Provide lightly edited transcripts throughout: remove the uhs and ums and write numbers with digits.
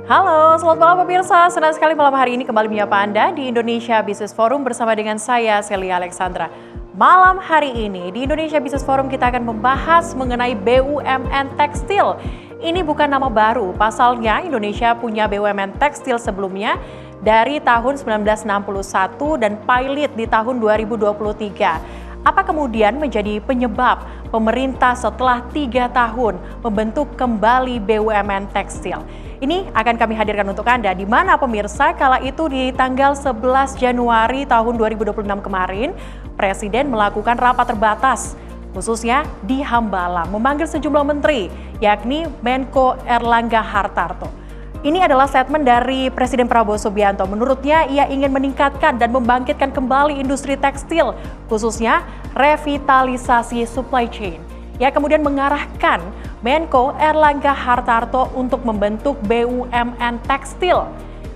Halo, selamat malam pemirsa. Senang sekali malam hari ini kembali menyapa Anda di Indonesia Business Forum bersama dengan saya, Celia Alexandra. Malam hari ini di Indonesia Business Forum kita akan membahas mengenai BUMN Tekstil. Ini bukan nama baru, pasalnya Indonesia punya BUMN Tekstil sebelumnya dari tahun 1961 dan pilot di tahun 2023. Apa kemudian menjadi penyebab pemerintah setelah 3 tahun membentuk kembali BUMN Tekstil? Ini akan kami hadirkan untuk Anda, di mana pemirsa kala itu di tanggal 11 Januari tahun 2026 kemarin, Presiden melakukan rapat terbatas, khususnya di Hambalang, memanggil sejumlah menteri, yakni Menko Erlangga Hartarto. Ini adalah statement dari Presiden Prabowo Subianto. Menurutnya, ia ingin meningkatkan dan membangkitkan kembali industri tekstil, khususnya revitalisasi supply chain. Ia kemudian mengarahkan Menko Erlangga Hartarto untuk membentuk BUMN Tekstil.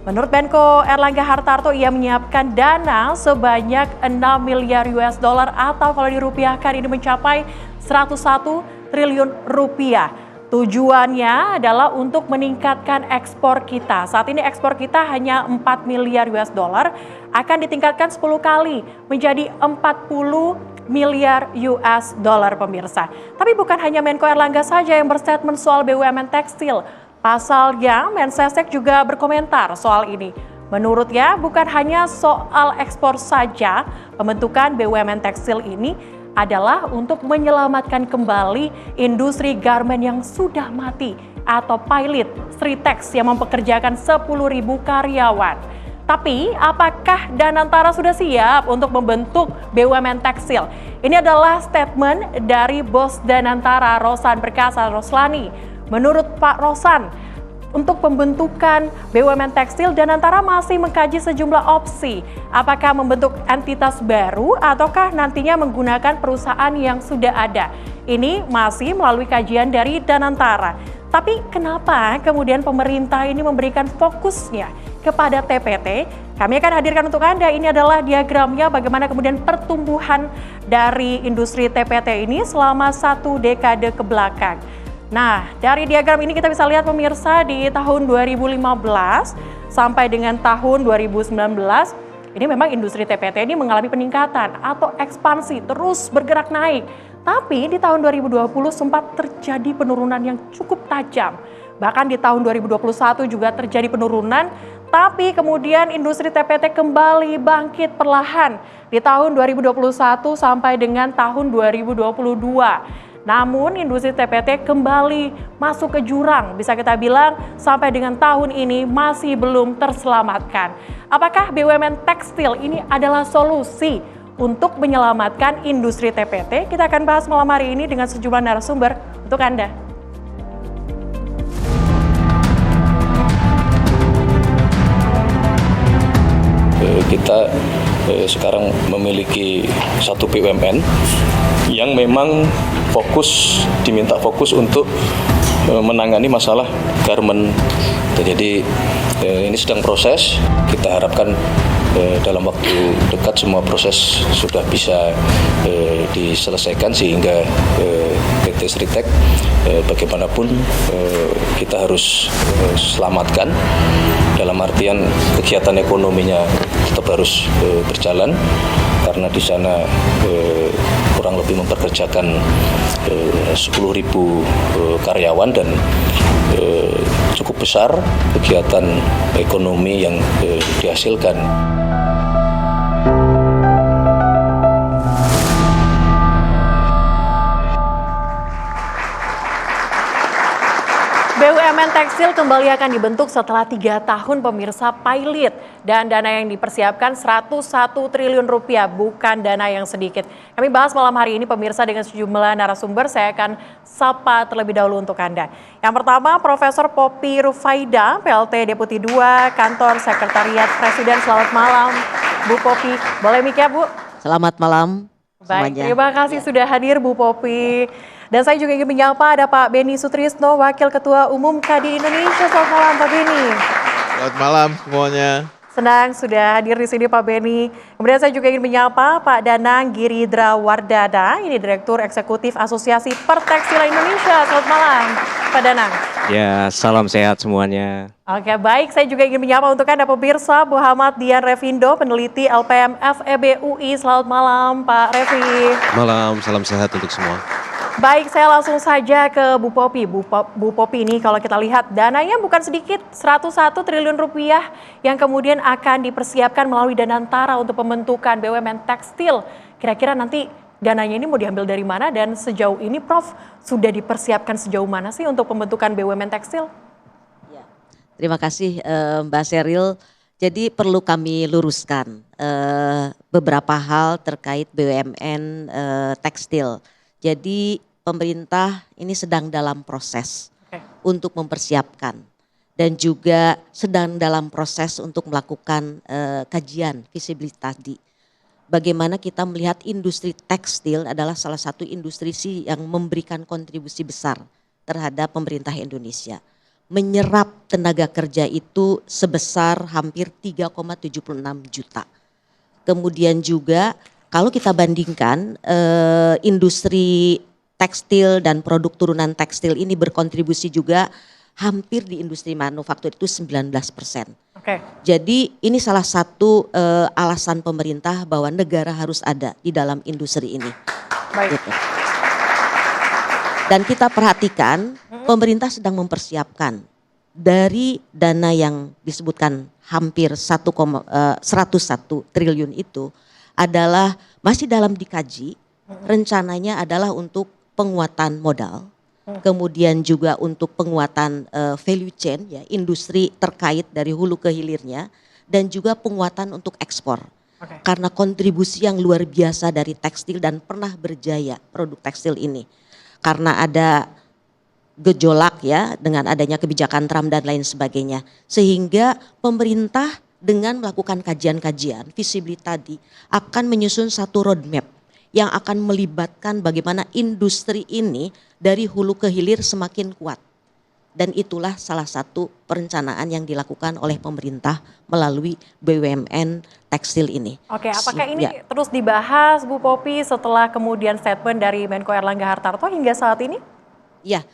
Menurut Menko Erlangga Hartarto, ia menyiapkan dana sebanyak 6 miliar US dollar atau kalau dirupiahkan ini mencapai 101 triliun rupiah. Tujuannya adalah untuk meningkatkan ekspor kita. Saat ini ekspor kita hanya 4 miliar US dollar, akan ditingkatkan 10 kali menjadi 40 miliar US dollar pemirsa. Tapi bukan hanya Menko Erlangga saja yang berstatement soal BUMN Tekstil. Pasalnya Mensesnek juga berkomentar soal ini. Menurutnya bukan hanya soal ekspor saja, pembentukan BUMN Tekstil ini adalah untuk menyelamatkan kembali industri garmen yang sudah mati atau pilot Sritex yang mempekerjakan 10.000 karyawan. Tapi apakah Danantara sudah siap untuk membentuk BUMN Tekstil? Ini adalah statement dari Bos Danantara Rosan Perkasa Roslani. Menurut Pak Rosan, untuk pembentukan BUMN Tekstil, Danantara masih mengkaji sejumlah opsi. Apakah membentuk entitas baru ataukah nantinya menggunakan perusahaan yang sudah ada? Ini masih melalui kajian dari Danantara. Tapi kenapa kemudian pemerintah ini memberikan fokusnya kepada TPT? Kami akan hadirkan untuk Anda. Ini adalah diagramnya bagaimana kemudian pertumbuhan dari industri TPT ini selama 1 dekade ke belakang. Nah, dari diagram ini kita bisa lihat pemirsa di tahun 2015 sampai dengan tahun 2019, ini memang industri TPT ini mengalami peningkatan atau ekspansi, terus bergerak naik. Tapi di tahun 2020 sempat terjadi penurunan yang cukup tajam. Bahkan di tahun 2021 juga terjadi penurunan, tapi kemudian industri TPT kembali bangkit perlahan di tahun 2021 sampai dengan tahun 2022. Namun industri TPT kembali masuk ke jurang, bisa kita bilang sampai dengan tahun ini masih belum terselamatkan. Apakah BUMN Tekstil ini adalah solusi untuk menyelamatkan industri TPT? Kita akan bahas malam hari ini dengan sejumlah narasumber untuk Anda. Kita sekarang memiliki satu BUMN yang memang diminta fokus untuk menangani masalah garmen. Jadi ini sedang proses, kita harapkan dalam waktu dekat semua proses sudah bisa diselesaikan sehingga PT Sritex bagaimanapun kita harus selamatkan, dalam artian kegiatan ekonominya tetap harus berjalan karena di sana kurang lebih mempekerjakan 10.000 karyawan dan cukup besar kegiatan ekonomi yang dihasilkan. BUMN Tekstil kembali akan dibentuk setelah 3 tahun pemirsa pilot dan dana yang dipersiapkan 101 triliun rupiah, bukan dana yang sedikit. Kami bahas malam hari ini pemirsa dengan sejumlah narasumber. Saya akan sapa terlebih dahulu untuk Anda. Yang pertama Profesor Poppy Rufaida, PLT Deputi 2 Kantor Sekretariat Presiden. Selamat malam Bu Poppy. Boleh mic ya Bu? Selamat malam Baik, semuanya. terima kasih sudah hadir Bu Poppy. Dan saya juga ingin menyapa ada Pak Beni Sutrisno, Wakil Ketua Umum Kadin Indonesia. Selamat malam Pak Beni. Selamat malam semuanya. Senang sudah hadir di sini Pak Beni. Kemudian saya juga ingin menyapa Pak Danang Giridra Wardada, ini Direktur Eksekutif Asosiasi Pertekstilan Indonesia. Selamat malam Pak Danang. Ya, salam sehat semuanya. Oke, baik. Saya juga ingin menyapa untuk Anda pemirsa, Muhammad Dian Revindo, peneliti LPM FEB UI. Selamat malam, Pak Revi. Malam, salam sehat untuk semua. Baik, saya langsung saja ke Bu Popi. Bu Popi ini kalau kita lihat dananya bukan sedikit, 101 triliun rupiah yang kemudian akan dipersiapkan melalui Danantara untuk pembentukan BUMN tekstil. Kira-kira nanti dananya ini mau diambil dari mana dan sejauh ini Prof sudah dipersiapkan sejauh mana sih untuk pembentukan BUMN tekstil? Terima kasih Mbak Sheryl. Jadi perlu kami luruskan beberapa hal terkait BUMN tekstil. Jadi pemerintah ini sedang dalam proses untuk mempersiapkan dan juga sedang dalam proses untuk melakukan kajian visibility tadi. Bagaimana kita melihat industri tekstil adalah salah satu industri yang memberikan kontribusi besar terhadap pemerintah Indonesia. Menyerap tenaga kerja itu sebesar hampir 3,76 juta. Kemudian juga kalau kita bandingkan industri tekstil dan produk turunan tekstil ini berkontribusi juga hampir di industri manufaktur itu 19%. Oke. Jadi ini salah satu alasan pemerintah bahwa negara harus ada di dalam industri ini. Baik. Gitu. Dan kita perhatikan pemerintah sedang mempersiapkan dari dana yang disebutkan hampir 101 triliun itu adalah masih dalam dikaji, rencananya adalah untuk penguatan modal, kemudian juga untuk penguatan value chain ya, industri terkait dari hulu ke hilirnya dan juga penguatan untuk ekspor. Karena kontribusi yang luar biasa dari tekstil dan pernah berjaya produk tekstil ini. Karena ada gejolak ya dengan adanya kebijakan Trump dan lain sebagainya. Sehingga pemerintah dengan melakukan kajian-kajian visibility tadi akan menyusun satu roadmap yang akan melibatkan bagaimana industri ini dari hulu ke hilir semakin kuat. Dan itulah salah satu perencanaan yang dilakukan oleh pemerintah melalui BUMN tekstil ini. Oke, apakah ini terus dibahas Bu Popi setelah kemudian statement dari Menko Erlangga Hartarto hingga saat ini? Ya,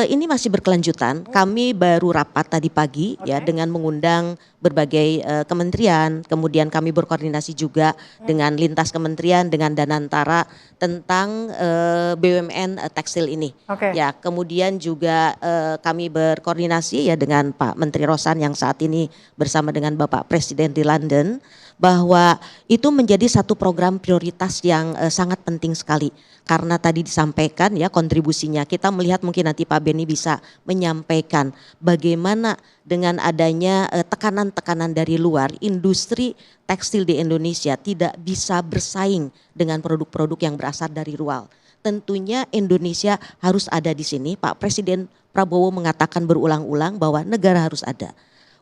ini masih berkelanjutan. Kami baru rapat tadi pagi ya dengan mengundang berbagai kementerian, kemudian kami berkoordinasi juga dengan lintas kementerian dengan Danantara tentang BUMN tekstil ini. Ya, kemudian juga kami berkoordinasi ya dengan Pak Menteri Rosan yang saat ini bersama dengan Bapak Presiden di London bahwa itu menjadi satu program prioritas yang sangat penting sekali. Karena tadi disampaikan ya kontribusinya, kita melihat mungkin nanti Pak Beni bisa menyampaikan bagaimana dengan adanya tekanan-tekanan dari luar, industri tekstil di Indonesia tidak bisa bersaing dengan produk-produk yang berasal dari luar. Tentunya Indonesia harus ada di sini. Pak Presiden Prabowo mengatakan berulang-ulang bahwa negara harus ada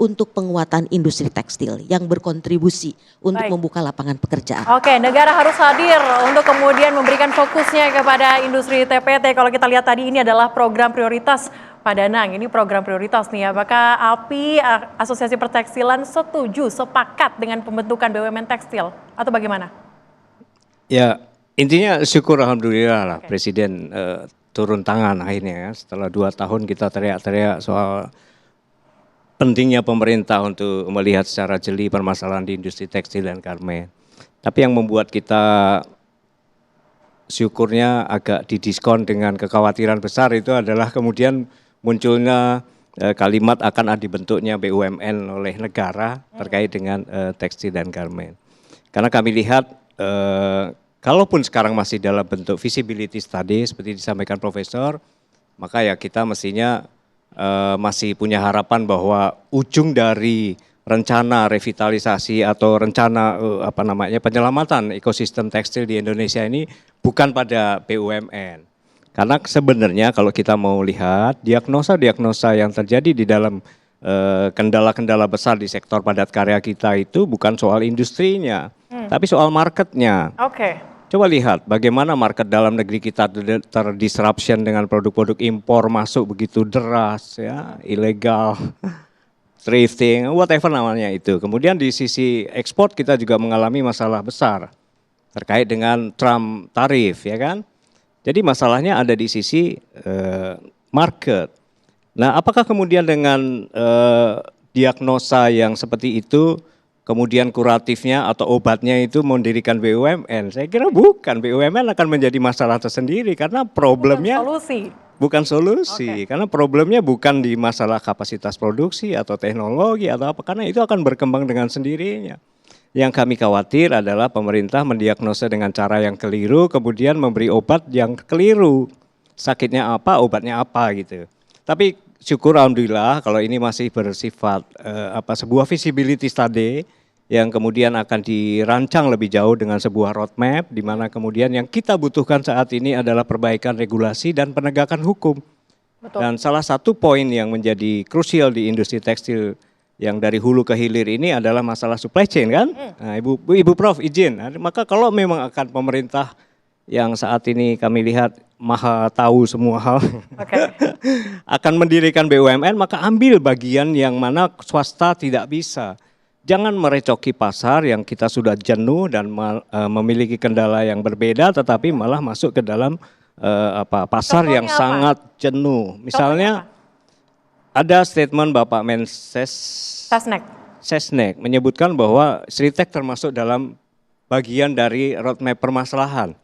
untuk penguatan industri tekstil yang berkontribusi untuk membuka lapangan pekerjaan. Oke, negara harus hadir untuk kemudian memberikan fokusnya kepada industri TPT. Kalau kita lihat tadi ini adalah program prioritas Pak Danang, ini program prioritas nih. Apakah API, Asosiasi Pertekstilan setuju, sepakat dengan pembentukan BUMN tekstil atau bagaimana? Ya, intinya syukur alhamdulillah lah Presiden turun tangan akhirnya ya. Setelah 2 tahun kita teriak-teriak soal pentingnya pemerintah untuk melihat secara jeli permasalahan di industri tekstil dan garmen. Tapi yang membuat kita syukurnya agak didiskon dengan kekhawatiran besar itu adalah kemudian munculnya kalimat akan dibentuknya BUMN oleh negara terkait dengan tekstil dan garmen. Karena kami lihat kalaupun sekarang masih dalam bentuk visibility study seperti disampaikan Profesor, maka ya kita mestinya masih punya harapan bahwa ujung dari rencana revitalisasi atau rencana penyelamatan ekosistem tekstil di Indonesia ini bukan pada BUMN. Karena sebenarnya kalau kita mau lihat diagnosa-diagnosa yang terjadi di dalam kendala-kendala besar di sektor padat karya kita itu bukan soal industrinya, tapi soal marketnya. Coba lihat bagaimana market dalam negeri kita terdisruption dengan produk-produk impor masuk begitu deras ya, ilegal, thrifting, whatever namanya itu. Kemudian di sisi ekspor kita juga mengalami masalah besar terkait dengan Trump tarif ya kan. Jadi masalahnya ada di sisi market. Nah, apakah kemudian dengan diagnosa yang seperti itu, kemudian kuratifnya atau obatnya itu mendirikan BUMN? Saya kira bukan. BUMN akan menjadi masalah tersendiri karena problemnya bukan solusi. Karena problemnya bukan di masalah kapasitas produksi atau teknologi atau apa, karena itu akan berkembang dengan sendirinya. Yang kami khawatir adalah pemerintah mendiagnosa dengan cara yang keliru, kemudian memberi obat yang keliru. Sakitnya apa, obatnya apa gitu. Tapi syukur alhamdulillah kalau ini masih bersifat sebuah visibility study yang kemudian akan dirancang lebih jauh dengan sebuah roadmap, di mana kemudian yang kita butuhkan saat ini adalah perbaikan regulasi dan penegakan hukum. Betul. Dan salah satu poin yang menjadi krusial di industri tekstil yang dari hulu ke hilir ini adalah masalah supply chain kan. Nah, Ibu Prof izin, maka kalau memang akan pemerintah yang saat ini kami lihat maha tahu semua hal akan mendirikan BUMN, maka ambil bagian yang mana swasta tidak bisa. Jangan merecoki pasar yang kita sudah jenuh dan memiliki kendala yang berbeda, tetapi malah masuk ke dalam pasar Contohnya yang sangat jenuh. Misalnya ada statement Bapak Sesnek menyebutkan bahwa Sritek termasuk dalam bagian dari roadmap permasalahan.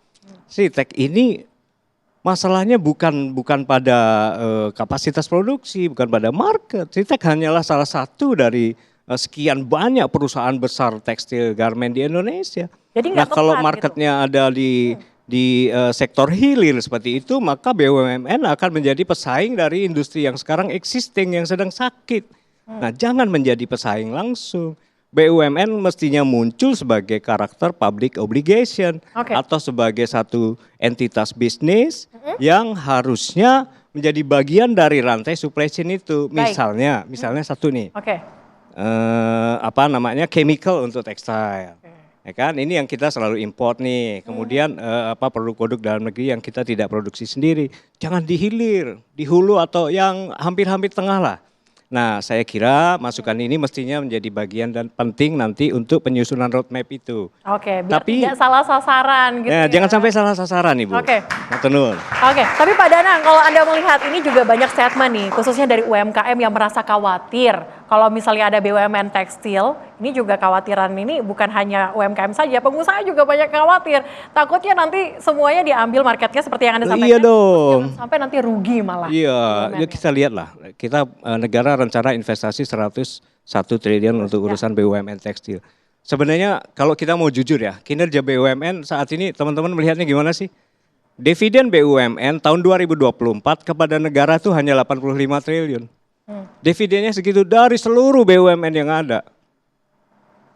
Sritek ini masalahnya bukan pada kapasitas produksi, bukan pada market. Sritek hanyalah salah satu dari sekian banyak perusahaan besar tekstil garment di Indonesia. Jadi nah kalau marketnya ada di sektor hilir seperti itu, maka BUMN akan menjadi pesaing dari industri yang sekarang existing yang sedang sakit. Nah, jangan menjadi pesaing langsung. BUMN mestinya muncul sebagai karakter public obligation atau sebagai satu entitas bisnis yang harusnya menjadi bagian dari rantai supply chain itu. Misalnya satu nih, chemical untuk tekstil. Ya kan, ini yang kita selalu import nih. Kemudian produk-produk dalam negeri yang kita tidak produksi sendiri. Jangan di hilir, di hulu atau yang hampir-hampir tengah lah. Nah, saya kira masukan ini mestinya menjadi bagian dan penting nanti untuk penyusunan roadmap itu. Biar tidak salah sasaran gitu ya. Jangan sampai salah sasaran Ibu. Tapi Pak Danang, kalau Anda melihat ini juga banyak statement nih, khususnya dari UMKM yang merasa khawatir. Kalau misalnya ada BUMN tekstil, ini juga khawatiran ini bukan hanya UMKM saja, pengusaha juga banyak khawatir. Takutnya nanti semuanya diambil marketnya seperti yang Anda sampaikan. Iya dong. Sampai nanti rugi malah. Iya, ya kita lihatlah. Kita negara rencana investasi 101 triliun untuk urusan BUMN tekstil. Sebenarnya kalau kita mau jujur ya, kinerja BUMN saat ini teman-teman melihatnya gimana sih? Dividen BUMN tahun 2024 kepada negara itu hanya 85 triliun. Dividennya segitu dari seluruh BUMN yang ada.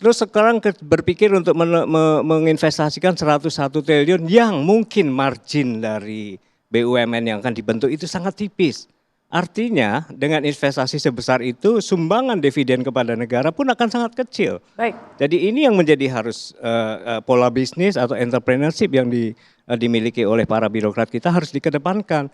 Terus sekarang berpikir untuk menginvestasikan 101 triliun yang mungkin margin dari BUMN yang akan dibentuk itu sangat tipis. Artinya dengan investasi sebesar itu sumbangan dividen kepada negara pun akan sangat kecil. Jadi ini yang menjadi harus pola bisnis atau entrepreneurship yang dimiliki oleh para birokrat kita harus dikedepankan.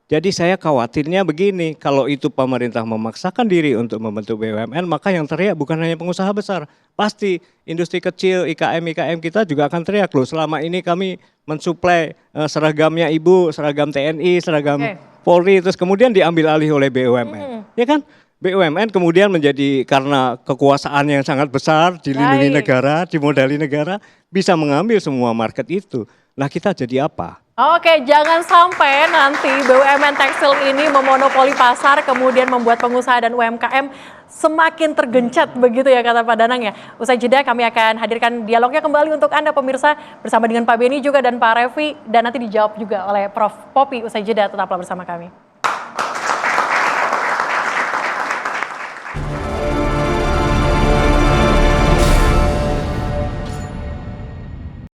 Jadi saya khawatirnya begini, kalau itu pemerintah memaksakan diri untuk membentuk BUMN, maka yang teriak bukan hanya pengusaha besar. Pasti industri kecil, IKM kita juga akan teriak loh. Selama ini kami mensuplai seragamnya Ibu, seragam TNI, seragam Polri, terus kemudian diambil alih oleh BUMN. Ya kan? BUMN kemudian menjadi karena kekuasaan yang sangat besar, dilindungi negara, dimodali negara, bisa mengambil semua market itu. Nah kita jadi apa? Jangan sampai nanti BUMN tekstil ini memonopoli pasar, kemudian membuat pengusaha dan UMKM semakin tergencet begitu ya kata Pak Danang ya. Usai jeda kami akan hadirkan dialognya kembali untuk Anda pemirsa bersama dengan Pak Beni juga dan Pak Revi, dan nanti dijawab juga oleh Prof. Poppy usai jeda, tetaplah bersama kami.